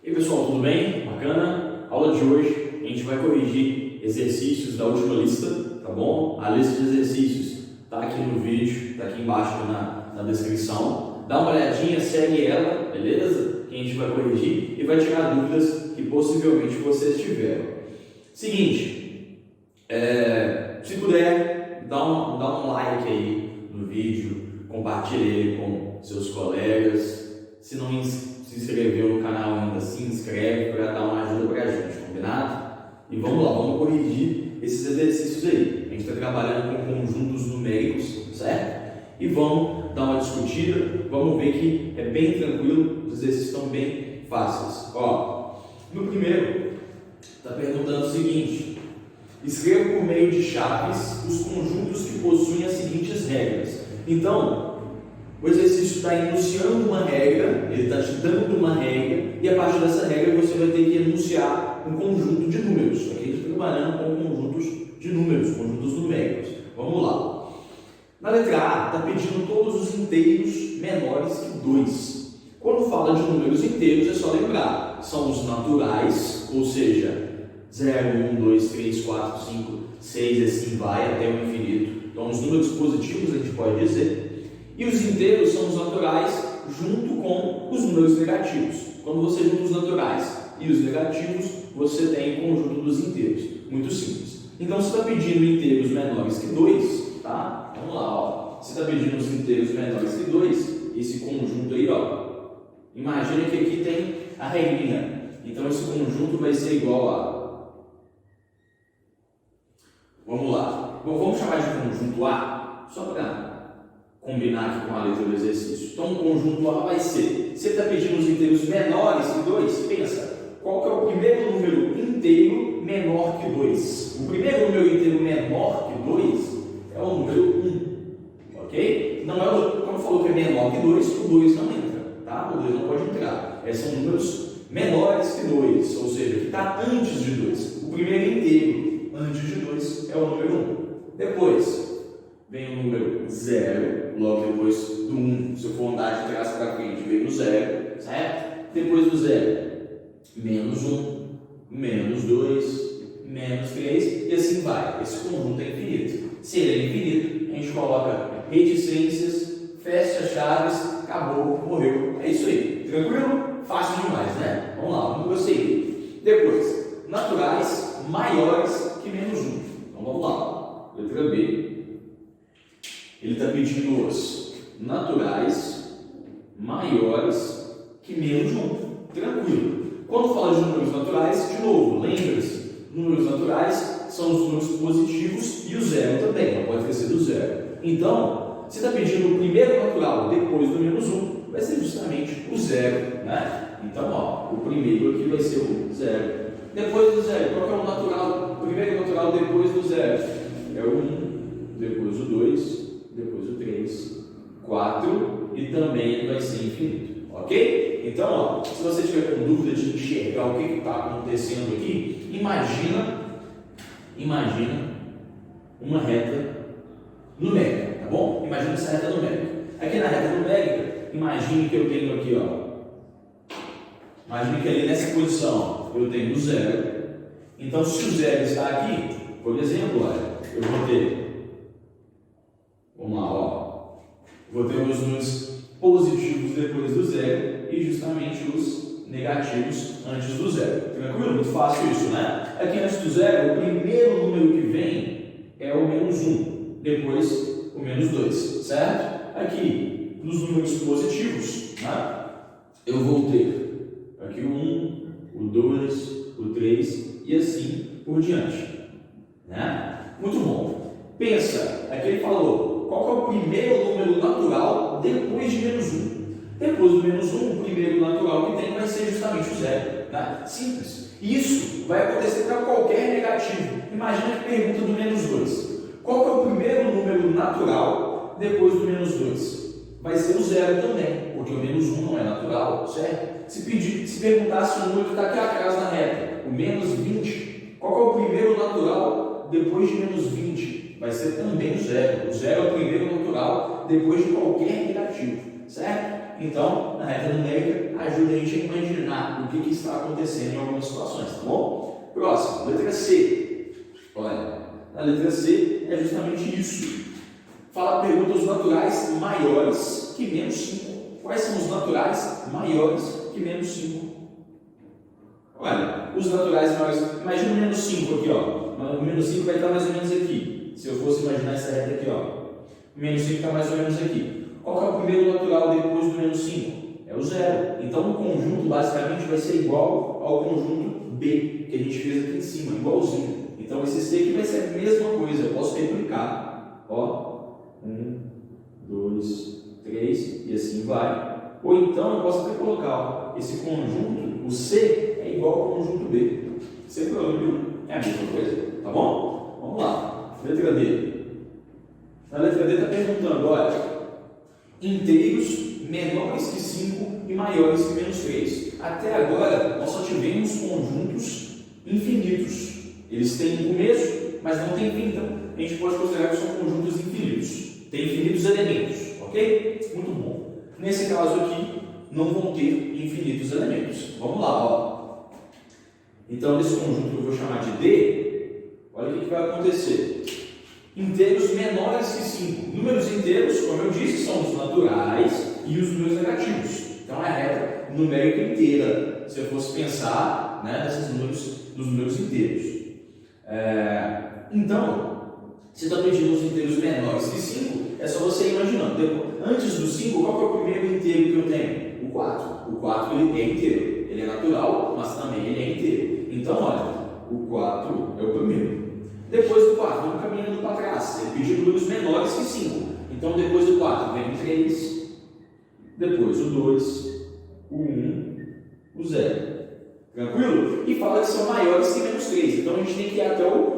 E aí pessoal, tudo bem? Bacana? Aula de hoje a gente vai corrigir exercícios da última lista, tá bom? A lista de exercícios tá aqui no vídeo, tá aqui embaixo na descrição. Dá uma olhadinha, segue ela, beleza? Que a gente vai corrigir e vai tirar dúvidas que possivelmente vocês tiveram. Seguinte, se puder, dá um like aí no vídeo, compartilhe ele com seus colegas. Se não se inscreveu no canal ainda, se inscreve para dar uma ajuda para a gente, combinado? E vamos lá, vamos corrigir esses exercícios aí. A gente está trabalhando com conjuntos numéricos, certo? E vamos dar uma discutida, vamos ver que é bem tranquilo, os exercícios estão bem fáceis. Ó, no primeiro, está perguntando o seguinte: escreva por meio de chaves os conjuntos que possuem as seguintes regras. Então, o exercício está enunciando uma regra, ele está te dando uma regra, e a partir dessa regra você vai ter que enunciar um conjunto de números. Aqui a gente está trabalhando com conjuntos de números, conjuntos numéricos. Vamos lá. Na letra A, está pedindo todos os inteiros menores que 2. Quando fala de números inteiros, é só lembrar, são os naturais, ou seja, 0, 1, 2, 3, 4, 5, 6, assim vai até o infinito. Então, os números positivos a gente pode dizer. E os inteiros são os naturais junto com os números negativos. Quando você junta os naturais e os negativos, você tem o conjunto dos inteiros. Muito simples. Então, se está pedindo inteiros menores que 2, tá? Vamos lá, ó. Se está pedindo os inteiros menores que 2, esse conjunto aí, ó. Imagina que aqui tem a regrinha. Então, esse conjunto vai ser igual a... Vamos lá. Bom, vamos chamar de conjunto A, só para combinar aqui com a letra do exercício. Então, o conjunto A vai ser, se ele está pedindo os inteiros menores que 2, pensa, qual que é o primeiro número inteiro menor que 2? O primeiro número inteiro menor que 2 é o número 1, ok? Não é quando falou que é menor que 2, o 2 não entra, tá? O 2 não pode entrar. São números menores que 2, ou seja, que está antes de 2. O primeiro inteiro antes de 2 é o número 1. Depois vem o número 0, logo depois do 1, se eu for andar de trás para frente, vem o 0, certo? Depois do 0, menos 1, menos 2, menos 3, e assim vai. Esse conjunto é infinito. Se ele é infinito, a gente coloca reticências, fecha as chaves, acabou, morreu. É isso aí. Tranquilo? Fácil demais, né? Vamos lá, vamos prosseguir. Depois, naturais maiores que menos 1. Então vamos lá. Letra B. Ele está pedindo os naturais maiores que menos 1. Tranquilo. Quando fala de números naturais, de novo, lembre-se, números naturais são os números positivos e o 0 também, não pode esquecer do 0. Então, se está pedindo o primeiro natural depois do menos 1, vai ser justamente o 0, né? Então, ó, o primeiro aqui vai ser o 0. Depois do 0, qual que é o natural? O primeiro natural depois do 0 é o 1, depois o 2, depois o 3, 4 e também ele vai ser infinito, ok? Então, ó, se você tiver com dúvida de enxergar o que está acontecendo aqui, imagina uma reta numérica, tá bom? Imagina essa reta numérica. Aqui na reta numérica, imagine que eu tenho aqui, ó, imagine que ali nessa posição eu tenho o 0. Então, se o 0 está aqui, por exemplo, olha, eu vou ter, vamos lá, ó, vou ter os números positivos depois do 0 e justamente os negativos antes do 0. Tranquilo? Muito fácil isso, né? Aqui antes do 0, o primeiro número que vem é o menos 1, depois o menos 2, certo? Aqui, nos números positivos, né, eu vou ter aqui o 1, o 2, o 3 e assim por diante, né? Muito bom. Pensa, aqui ele falou, qual que é o primeiro número natural depois de menos 1? Depois do menos 1, o primeiro natural que tem vai ser justamente o 0, né? Simples. Isso vai acontecer para qualquer negativo. Imagina que pergunta do menos 2. Qual que é o primeiro número natural depois do menos 2? Vai ser o 0 também, porque o menos 1 não é natural, certo? Se perguntasse um número que está aqui atrás na reta, o menos 20, qual que é o primeiro natural depois de menos 20? Vai ser também o 0. O 0 é o primeiro natural depois de qualquer negativo, certo? Então, na reta numérica, ajuda a gente a imaginar o que está acontecendo em algumas situações, tá bom? Próximo, letra C. Olha, a letra C é justamente isso. Fala perguntas naturais maiores que menos 5. Quais são os naturais maiores que menos 5? Olha, os naturais maiores, imagina o menos 5 aqui, ó. O menos 5 vai estar mais ou menos aqui. Se eu fosse imaginar essa reta aqui, ó. O menos 5 está mais ou menos aqui. Qual que é o primeiro natural depois do menos 5? É o zero. Então o conjunto basicamente vai ser igual ao conjunto B, que a gente fez aqui em cima, igualzinho. Então esse C aqui vai ser a mesma coisa. Eu posso replicar. Ó, 1, 2, 3 e assim vai. Ou então eu posso até colocar ó, esse conjunto, o C, é igual ao conjunto B. Sem problema nenhum. É a mesma coisa. Tá bom? Vamos lá. Letra D. Na letra D está perguntando, olha, inteiros menores que 5 e maiores que menos 3. Até agora, nós só tivemos conjuntos infinitos. Eles têm um começo, mas não têm fim. Então, a gente pode considerar que são conjuntos infinitos. Tem infinitos elementos, ok? Muito bom. Nesse caso aqui, não vão ter infinitos elementos. Vamos lá, ó. Então, nesse conjunto que eu vou chamar de D, olha o que vai acontecer. Inteiros menores que 5. Números inteiros, como eu disse, são os naturais e os números negativos. Então, é a reta numérica inteira, se eu fosse pensar né, nos números inteiros. Então, se está pedindo os inteiros menores que 5, é só você ir imaginando. Antes do 5, qual que é o primeiro inteiro que eu tenho? O 4. O 4 ele é inteiro. Ele é natural, mas também ele é inteiro. Então, olha, o 4 é o primeiro. Depois do 4, vamos caminhando para trás. Ele pediu números menores que 5. Então, depois do 4 vem o 3, depois o 2, o 1, o 0. Tranquilo? E fala que são maiores que menos 3. Então, a gente tem que ir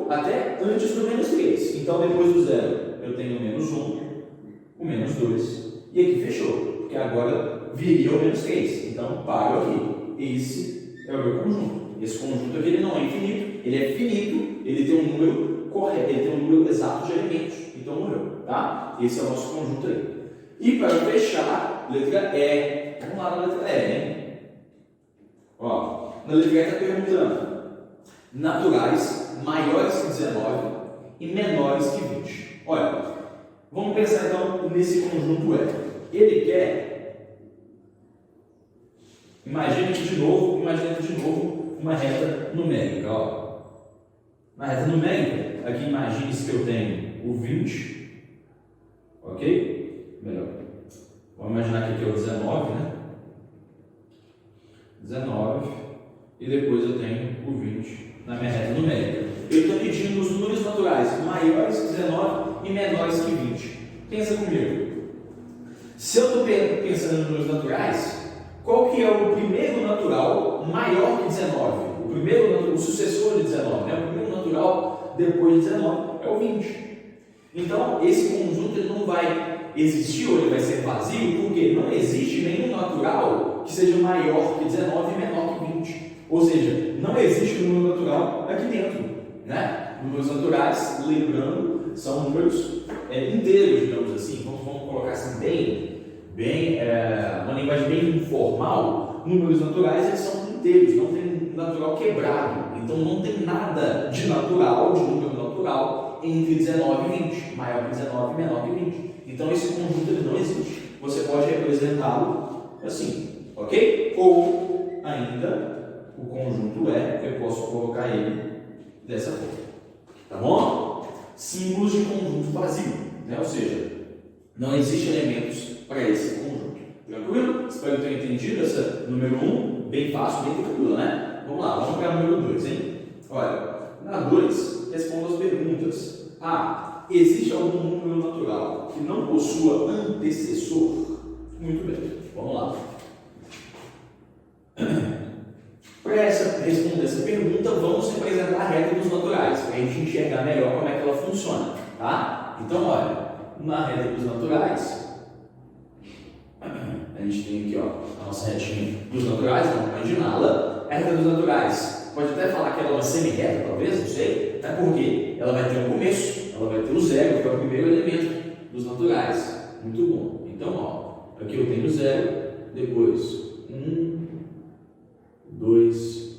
até antes do menos 3. Então, depois do 0, eu tenho o menos 1, o menos 2. E aqui fechou. Porque agora viria o menos 3. Então, paro aqui. Esse é o meu conjunto. Esse conjunto aqui ele não é infinito, ele é finito, ele tem um número correto, ele tem um número exato de elementos. Então, morreu. Tá? Esse é o nosso conjunto aí. E para fechar, letra E. Vamos lá na letra E, hein? Ó, na letra E está perguntando naturais maiores que 19 e menores que 20. Olha, vamos pensar então nesse conjunto E. Ele quer, imagina aqui de novo uma reta numérica. Ó. Na reta numérica, aqui imagine-se que eu tenho o 20, ok? Melhor. Vamos imaginar que aqui é o 19, né? 19, e depois eu tenho o 20 na minha reta numérica. Eu estou pedindo os números naturais maiores que 19 e menores que 20. Pensa comigo. Se eu estou pensando em números naturais, qual que é o primeiro natural maior que 19? O sucessor de 19, né? O primeiro natural depois de 19 é o 20. Então, esse conjunto ele não vai existir ou ele vai ser vazio, porque não existe nenhum natural que seja maior que 19 e menor que 20. Ou seja, não existe um número natural aqui dentro. Né? Números naturais, lembrando, são números inteiros, digamos assim. Vamos colocar assim uma linguagem bem informal. Números naturais eles são inteiros, não tem natural quebrado. Então não tem nada de natural, de número natural, entre 19 e 20. Maior que 19 e menor que 20. Então esse conjunto ele não existe. Você pode representá-lo assim, ok? Ou ainda o conjunto eu posso colocar ele dessa forma. Tá bom? Símbolos de conjunto vazio, né? Ou seja, não existem elementos para esse conjunto. Tranquilo? Espero ter entendido essa número 1, bem fácil, bem tranquilo, né? Vamos lá, vamos para o número 2, hein? Olha, na 2, responda as perguntas. A. Existe algum número natural que não possua antecessor? Muito bem, vamos lá. Para responder essa pergunta, vamos representar a reta dos naturais, para a gente enxergar melhor como é que ela funciona, tá? Então, olha, na reta dos naturais, a gente tem aqui, ó, a nossa retinha dos naturais, vamos imaginá-la. A reta dos naturais, pode até falar que ela é uma semi-reta, talvez, não sei, até porque ela vai ter um começo, ela vai ter o zero, que é o primeiro elemento dos naturais. Muito bom. Então, ó, aqui eu tenho 0, depois 1, 2,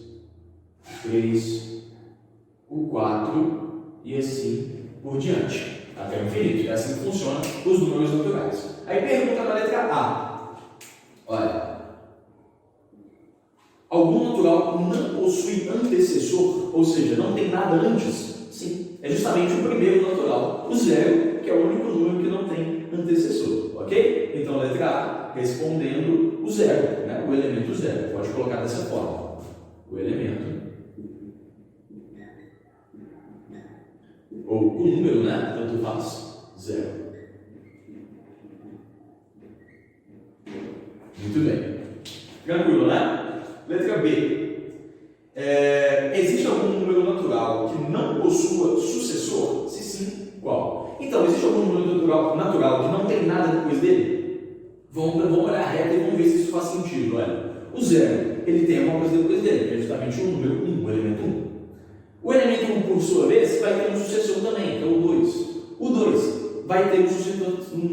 3, o 4 e assim por diante, até o infinito. É assim que funcionam os números naturais. Aí pergunta na letra A. Olha, algum natural não possui antecessor, ou seja, não tem nada antes? Sim, é justamente o primeiro natural, o zero, que é o único número que não tem antecessor, ok? Então, letra A, respondendo o zero, né? O elemento zero. Pode colocar dessa forma. O elemento, ou o número, né? Tanto faz, zero. Muito bem. Tranquilo, né? Letra B. Existe algum número natural que não possua sucessor? Se sim, qual? Então, existe algum número natural que não tem nada depois dele? Vamos olhar reto e vamos ver se isso faz sentido. Olha, o zero, ele tem alguma coisa depois dele, que é justamente o número 1, o elemento 1. O elemento 1, por sua vez, vai ter um sucessor também, que é o 2. O 2 vai ter um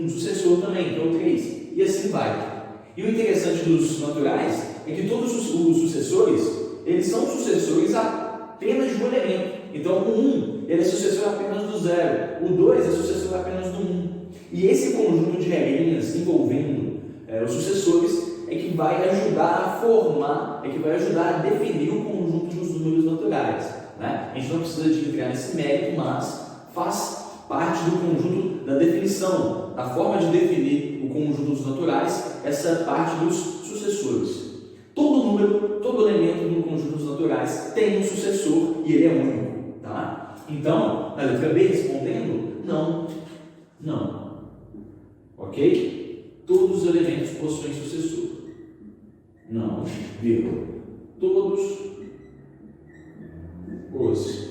sucessor também, que é o 3. E assim vai. E o interessante dos naturais é que todos os sucessores, eles são sucessores apenas de um elemento. Então, o 1, ele é sucessor apenas do 0. O 2 é sucessor apenas do 1. E esse conjunto de regrinhas envolvendo os sucessores é que vai ajudar a formar, é que vai ajudar a definir o conjunto dos números naturais, né? A gente não precisa de entrar nesse mérito, mas faz parte do conjunto da definição, da forma de definir o conjunto dos naturais, essa parte dos sucessores. Todo número, todo elemento do conjunto dos naturais tem um sucessor e ele é único, tá? Então, na letra B, respondendo, não, não. Ok? Todos os elementos possuem sucessor. Não, vírgula. Todos os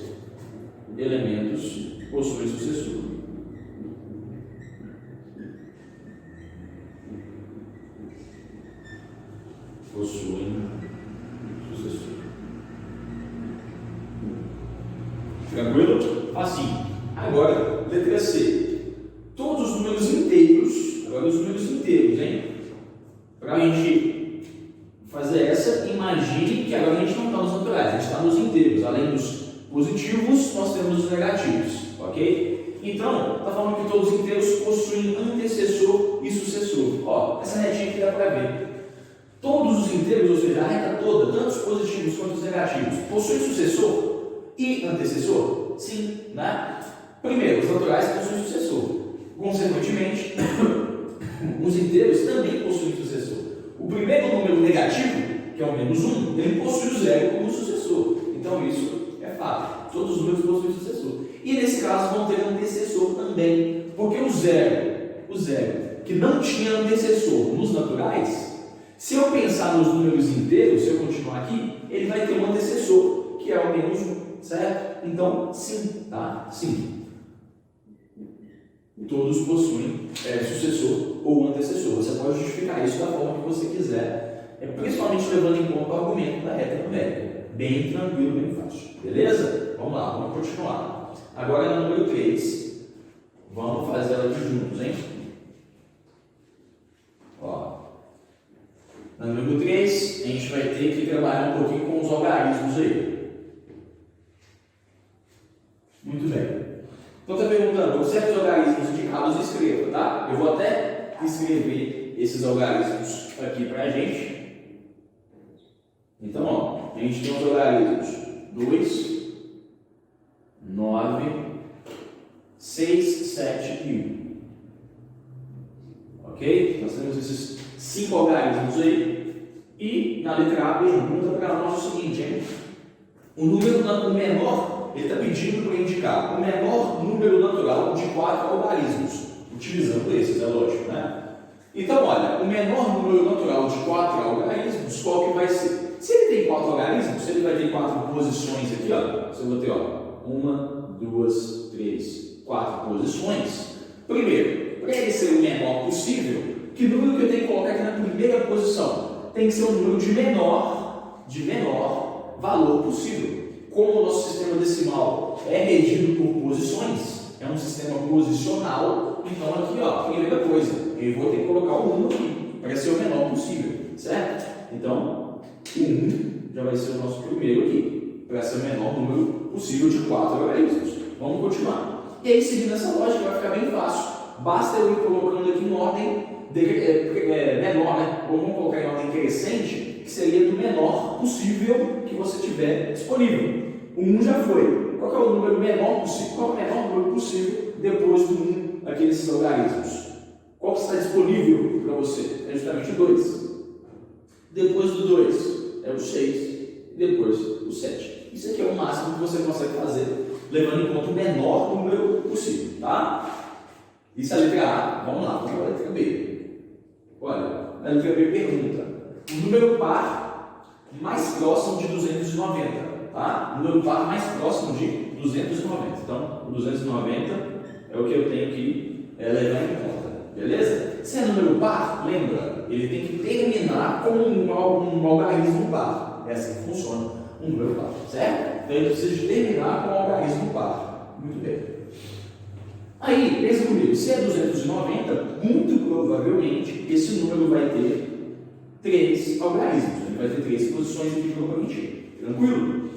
elementos possuem sucessor. Possuem sucessor. Tranquilo? Assim. Agora, letra C. Todos os números inteiros, agora os números inteiros, hein? Para a gente fazer essa, imagine que agora a gente não está nos naturais, a gente está nos inteiros. Além dos positivos, nós temos os negativos, ok? Então, está falando que todos os inteiros possuem antecessor e sucessor. Ó, essa retinha aqui dá para ver. Todos os inteiros, ou seja, a reta toda, tanto os positivos quanto os negativos, possuem sucessor e antecessor? Sim, né? Primeiro, os naturais possuem sucessor. Consequentemente, os inteiros também possuem sucessor. O primeiro número negativo, que é o menos 1, ele possui o zero como sucessor. Então, isso é fato. Todos os números possuem sucessor. E nesse caso, vão ter antecessor também. Porque o zero, que não tinha antecessor nos naturais, se eu pensar nos números inteiros, se eu continuar aqui, ele vai ter um antecessor, que é o menos 1, certo? Então, sim, tá? Sim. Todos possuem sucessor ou antecessor. Você pode justificar isso da forma que você quiser, principalmente levando em conta o argumento da reta numérica. Bem tranquilo, bem fácil. Beleza? Vamos lá, vamos continuar. Agora, no número 3, vamos fazer ela aqui juntos, hein? Ó. No número 3, a gente vai ter que trabalhar um pouquinho com os algarismos aí. Muito bem. Então está perguntando, observe os algarismos indicados e escreva, tá? Eu vou até escrever esses algarismos aqui para a gente. Então, ó, a gente tem os algarismos 2, 9, 6, 7 e 1. Ok? Nós temos esses 5 algarismos aí. E na letra A pergunta para nós o seguinte, hein? O número menor, ele está pedindo para indicar o menor número natural de 4 algarismos, utilizando esses, é lógico, né? Então, olha, o menor número natural de 4 algarismos, qual que vai ser? Se ele tem 4 algarismos, ele vai ter 4 posições aqui, ó. Você vai ter, ó, 1, 2, 3, 4 posições. Primeiro, para ele ser o menor possível, que número que eu tenho que colocar aqui na primeira posição? Tem que ser um número de menor valor possível. Como o nosso sistema decimal é medido por posições, é um sistema posicional, então aqui, ó, primeira coisa, eu vou ter que colocar o 1 aqui, para ser o menor possível, certo? Então, 1 já vai ser o nosso primeiro aqui, para ser o menor número possível de 4 logaritmos. Vamos continuar. E aí, seguindo essa lógica, vai ficar bem fácil. Basta eu ir colocando aqui em ordem menor, né? Ou vamos colocar em ordem crescente, que seria do menor possível que você tiver disponível. O 1 já foi. Qual que é o número menor possível? Qual é o menor número possível depois do 1 aqui nesses logaritmos? Qual que está disponível para você? É justamente o 2. Depois do 2 é o 6. E depois o 7. Isso aqui é o máximo que você consegue fazer, levando em conta o menor número possível, tá? Isso é a letra A. Vamos lá, vamos para a letra B. Olha, a letra B pergunta: o número par mais próximo de 290, tá? O número par mais próximo de 290. Então, o 290 é o que eu tenho que levar em conta, beleza? Se é número par, lembra, ele tem que terminar com um algarismo par. É assim que funciona um número par, certo? Então, ele precisa terminar com um algarismo par. Muito bem. Aí, pensa comigo, se é 290, muito provavelmente esse número vai ter 3 algarismos, ele vai ter 3 posições aqui para preencher. Tranquilo?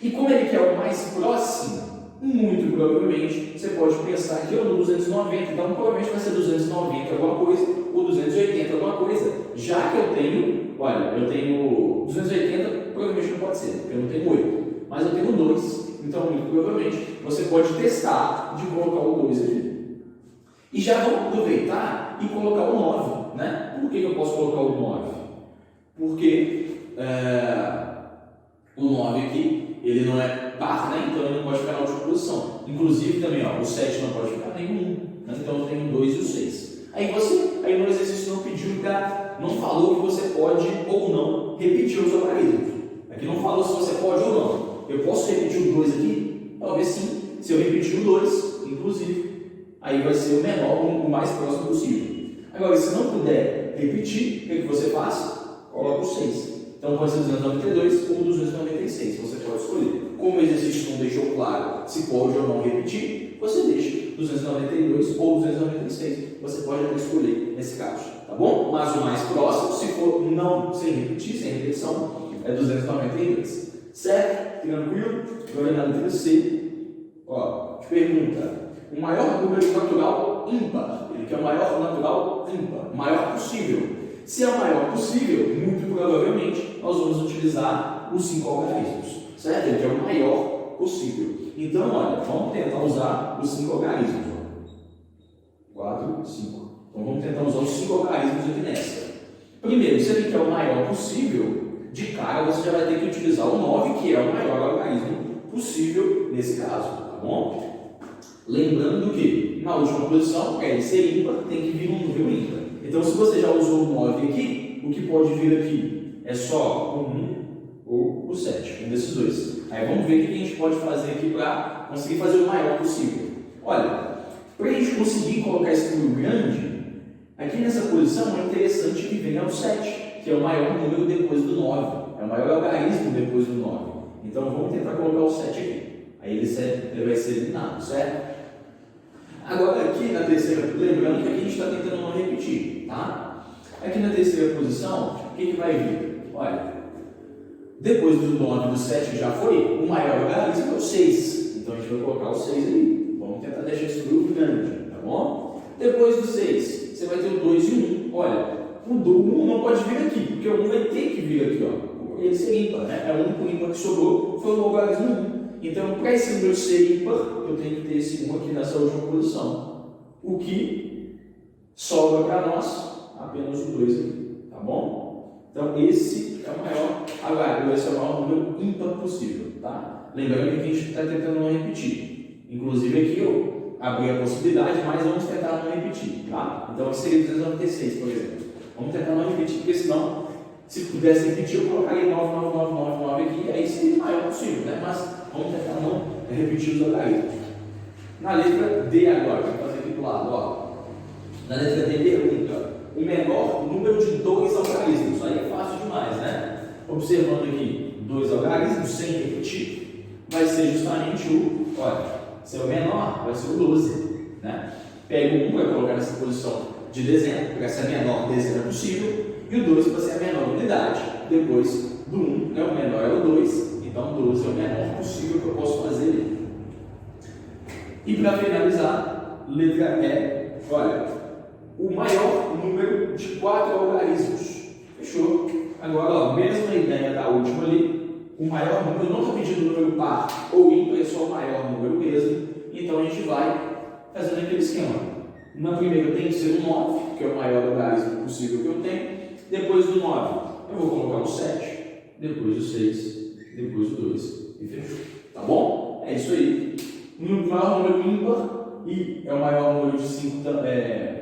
E como ele quer o mais próximo, muito provavelmente você pode pensar aqui no 290, então provavelmente vai ser 290 alguma coisa ou 280 alguma coisa, já que eu tenho, olha, eu tenho 280, provavelmente não pode ser, porque eu não tenho 8, mas eu tenho 2. Então, muito provavelmente, você pode testar de colocar o 2 aqui. E já vamos aproveitar e colocar o 9, né? Por que eu posso colocar o 9? Porque o 9 aqui, ele não é par, né? Então ele não pode ficar na última posição. Inclusive também, ó, o 7 não pode ficar nem 1, né? Então eu tenho o 2 e o 6. Aí no exercício não pediu não falou que você pode ou não repetir os algarismos. Aqui não falou se você pode ou não. Eu posso repetir o 2 aqui? Talvez sim. Se eu repetir o 2, inclusive, aí vai ser o menor, o mais próximo possível. Agora, se não puder repetir, o que você faz? Coloca o 6. Então pode ser 292 ou 296, você pode escolher. Como o exercício não deixou claro se pode ou não repetir, você deixa 292 ou 296. Você pode até escolher nesse caso, tá bom? Mas o mais próximo, se for não sem repetir, sem repetição, é 292. Certo? Tranquilo? Agora na letra C, ó, te pergunta: o maior número natural ímpar. Ele quer o maior natural ímpar, o maior possível. Se é o maior possível, muito provavelmente nós vamos utilizar os 5 algarismos, certo? Ele quer o maior possível. Então, olha, vamos tentar usar os 5 algarismos. 4, 5. Então vamos tentar usar os 5 algarismos aqui nessa. Primeiro, se ele quer o maior possível, de cara você já vai ter que utilizar o 9, que é o maior algarismo possível nesse caso, tá bom? Lembrando que na última posição, para ele ser ímpar, tem que vir um número ímpar. Então, se você já usou o 9 aqui, o que pode vir aqui é só o 1 ou o 7, um desses dois. Aí vamos ver o que a gente pode fazer aqui para conseguir fazer o maior possível. Olha, para a gente conseguir colocar esse número grande, aqui nessa posição é interessante que venha o 7, que é o maior número depois do 9. É o maior algarismo depois do 9. Então vamos tentar colocar o 7 aqui. Aí ele vai ser eliminado, certo? Agora aqui na terceira, lembrando que aqui a gente está tentando não repetir, tá? Aqui na terceira posição, o que vai vir? Olha, depois do 9 e do 7 já foi, o maior algarismo é o 6. Então a gente vai colocar o 6 aí. Vamos tentar deixar esse grupo grande, tá bom? Depois do 6, você vai ter o 2 e 1. Olha, o 1 não pode vir aqui, porque o 1 vai ter que vir aqui, ó. Ele ser ímpar, né? É o único ímpar que sobrou, foi o algarismo 1. Então, para esse número ser ímpar, eu tenho que ter esse 1 aqui nessa última posição. O que sobra para nós, apenas o 2 aqui, tá bom? Então, esse é o maior algarismo, esse é o maior número ímpar possível, tá? Lembrando que a gente está tentando não repetir. Inclusive aqui eu abri a possibilidade, mas vamos tentar não repetir, tá? Então, aqui seria 296, por exemplo. Vamos tentar não repetir, porque senão, se pudesse repetir, eu colocaria 99999 aqui, aí seria o maior possível, né? Mas vamos tentar não repetir os algarismos. Na letra D agora, vamos fazer aqui do lado, ó. Na letra D pergunta: o menor número de 2 algarismos. Aí é fácil demais, né? Observando aqui 2 algarismos sem repetir, vai ser justamente olha, se é o menor, vai ser o 12, né? Pega o 1 para colocar nessa posição de dezena, para ser a menor dezena possível, e o 12 para ser a menor unidade, depois do 1, né? O menor é o 2, então 12 é o menor possível que eu posso fazer ali. E para finalizar, letra E, olha, o maior número de 4 algarismos. Fechou? Agora, ó, mesma ideia da última ali, o maior número, eu não estou pedindo número par ou ímpar, é só o maior número mesmo, então a gente vai fazendo aquele esquema. Na primeira tem que ser o 9, que é o maior algarismo possível que eu tenho, depois do 9 eu vou colocar o 7, depois o 6, depois o 2 e fechou. Tá bom? É isso aí. O maior número ímpar e é o maior número de 5 também.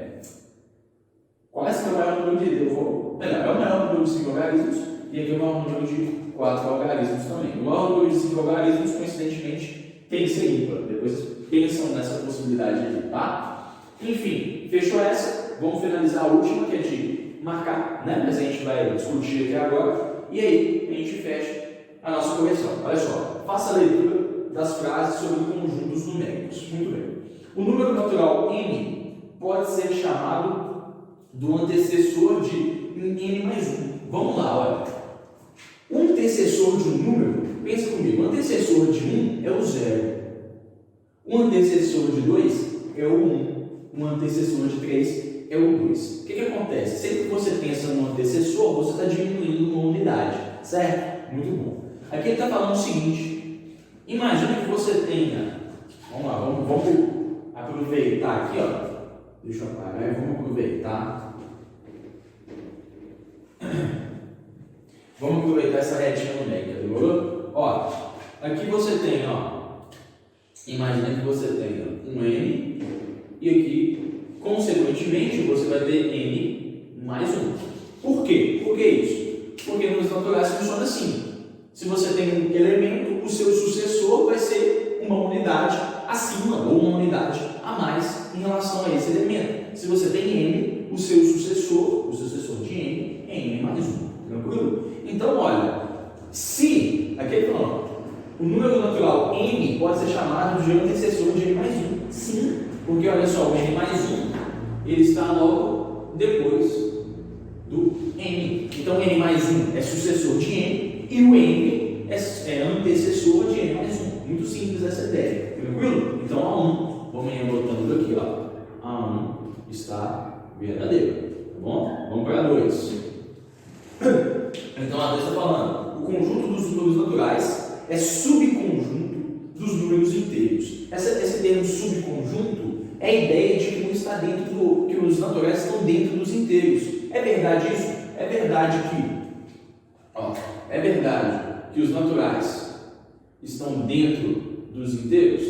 Quase que é o maior número de é o maior número de 5 algarismos e aqui é o maior número de 4 algarismos também. O maior número de 5 algarismos, coincidentemente, tem que ser ímpar. Depois pensam nessa possibilidade aqui, tá? Enfim, fechou essa. Vamos finalizar a última, que é de marcar, né? Mas a gente vai discutir aqui agora. E aí, a gente fecha a nossa correção. Olha só, faça a leitura das frases sobre conjuntos numéricos. Muito bem. O número natural n pode ser chamado do antecessor de n mais 1. Vamos lá, olha. O antecessor de um número, pensa comigo, o antecessor de 1 é o 0. O antecessor de 2 é o 1. O antecessor de 3 é o 2. O que acontece? Sempre que você pensa no antecessor, você está diminuindo uma unidade, certo? Muito bom. Aqui ele está falando o seguinte: imagina que você tenha, vamos lá, vamos aproveitar aqui, ó. Deixa eu apagar e vamos aproveitar. Vamos aproveitar essa retinha numérica, demorou? Ó, aqui você tem, ó, imagina que você tenha um n e aqui, consequentemente, você vai ter n mais 1. Por quê? Por que isso? Porque nos naturais funciona assim. Se você tem um elemento, o seu sucessor vai ser uma unidade acima ou uma unidade a mais em relação a esse elemento. Se você tem n, o seu sucessor de n é n mais 1. Tranquilo? Então, olha, se, aqui ele falando, o número natural n pode ser chamado de antecessor de n mais 1. Sim, porque olha só, o n mais 1, ele está logo depois do n. Então, n mais 1 é sucessor de n e o n é antecessor de n mais 1. Muito simples essa ideia. Tranquilo? Então, a 1, vamos ir botando aqui, ó. A 1 está verdadeiro. Tá bom? Vamos para a 2. Então, a 2 está falando, o conjunto dos números naturais é subconjunto dos números inteiros. Esse termo subconjunto é a ideia de que um está dentro que os naturais estão dentro dos inteiros. É verdade isso? É verdade que os naturais estão dentro dos inteiros?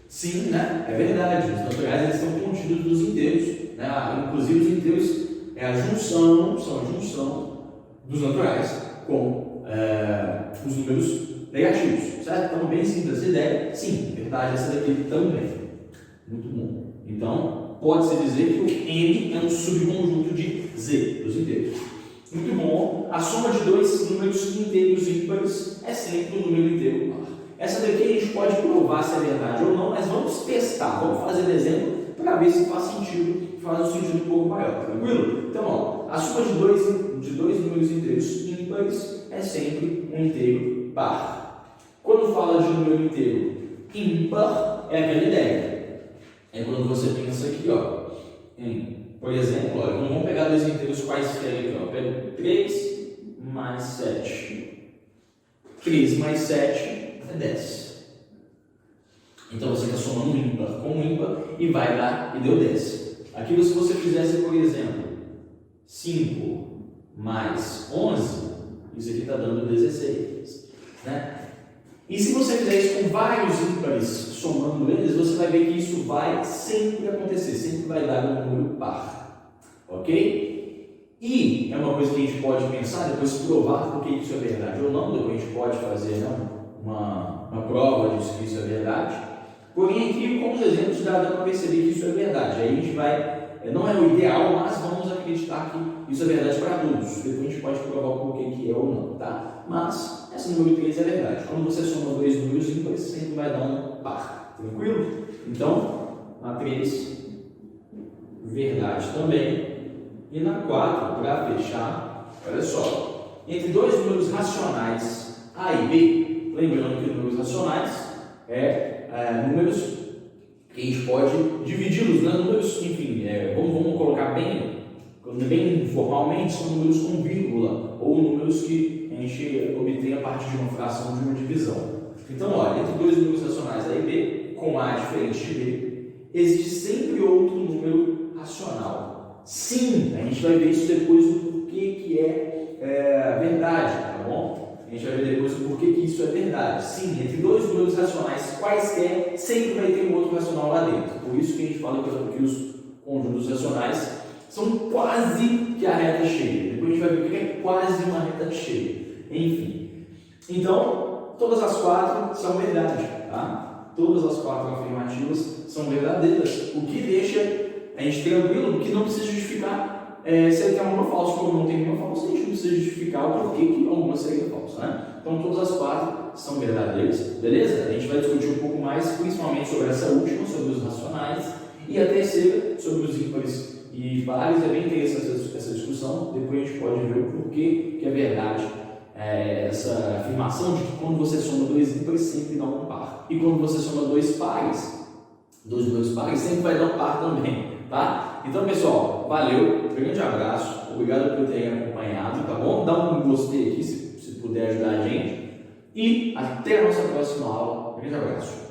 Sim, né? É verdade. Os naturais eles estão contidos dos inteiros, né? Inclusive os inteiros é a junção, são a junção dos naturais com os números negativos, certo? Então, bem simples essa ideia. Sim, verdade, essa daqui também. Muito bom. Então, pode-se dizer que o n é um subconjunto de z, dos inteiros. Muito bom. A soma de dois números inteiros ímpares é sempre um número inteiro par. Essa daqui a gente pode provar se é verdade ou não, mas vamos testar. Vamos fazer exemplo para ver se faz sentido, faz um sentido um pouco maior. Tranquilo? Então, ó, a soma de dois números inteiros ímpares é sempre um inteiro par. Quando fala de número inteiro ímpar, é aquela ideia. É quando você pensa aqui, ó, por exemplo, ó, vamos pegar dois inteiros quaisquer aqui, ó. Pego 3 mais 7. 3 mais 7 é 10. Então você está somando ímpar com ímpar e vai dar e deu 10. Aqui, se você fizesse, por exemplo, 5 mais 11, isso aqui está dando 16. Né? E se você fizer isso com vários ímpares, somando eles, você vai ver que isso vai sempre acontecer, sempre vai dar um número par. Ok? E é uma coisa que a gente pode pensar, depois provar porque isso é verdade ou não, depois a gente pode fazer uma prova disso que isso é verdade. Porém, aqui, com os exemplos, dá para perceber que isso é verdade. Aí a gente vai, não é o ideal, mas vamos acreditar que isso é verdade para todos. Depois a gente pode provar por que é ou não, tá? Mas esse número 3 é verdade. Quando você soma dois números ímpares, sempre vai dar um par. Tranquilo? Então, na 3, verdade também. E na 4, para fechar, olha só. entre dois números racionais A e B, lembrando que números racionais números que a gente pode dividi-los, né? Números, enfim, vamos colocar bem formalmente, são números com vírgula, ou números que a gente obtém a partir de uma fração de uma divisão. Então, olha, entre dois números racionais A e B, com A diferente de B, existe sempre outro número racional. Sim, a gente vai ver isso depois do porquê que é verdade, tá bom? A gente vai ver depois o porquê que isso é verdade. Sim, entre dois números racionais quaisquer, sempre vai ter um outro racional lá dentro. Por isso que a gente fala que os conjuntos racionais são quase que a reta cheia. Depois a gente vai ver o que é quase uma reta cheia. Enfim. Então, todas as quatro são verdade, tá? Todas as quatro afirmativas são verdadeiras. O que deixa a gente tranquilo, que não precisa justificar se ele tem alguma falsa, como não tem nenhuma falsa, a gente não precisa justificar o porquê que alguma seria falsa, né? Então todas as quatro são verdadeiras, beleza? A gente vai discutir um pouco mais, principalmente sobre essa última, sobre os racionais, e a terceira, sobre os ímpares e pares. É bem interessante essa discussão, depois a gente pode ver o porquê que é verdade essa afirmação de que quando você soma dois ímpares sempre dá um par, e quando você soma dois números pares, sempre vai dar um par também, tá? Então, pessoal, valeu, um grande abraço, obrigado por terem acompanhado, tá bom? Dá um gostei aqui se puder ajudar a gente, e até a nossa próxima aula. Um grande abraço.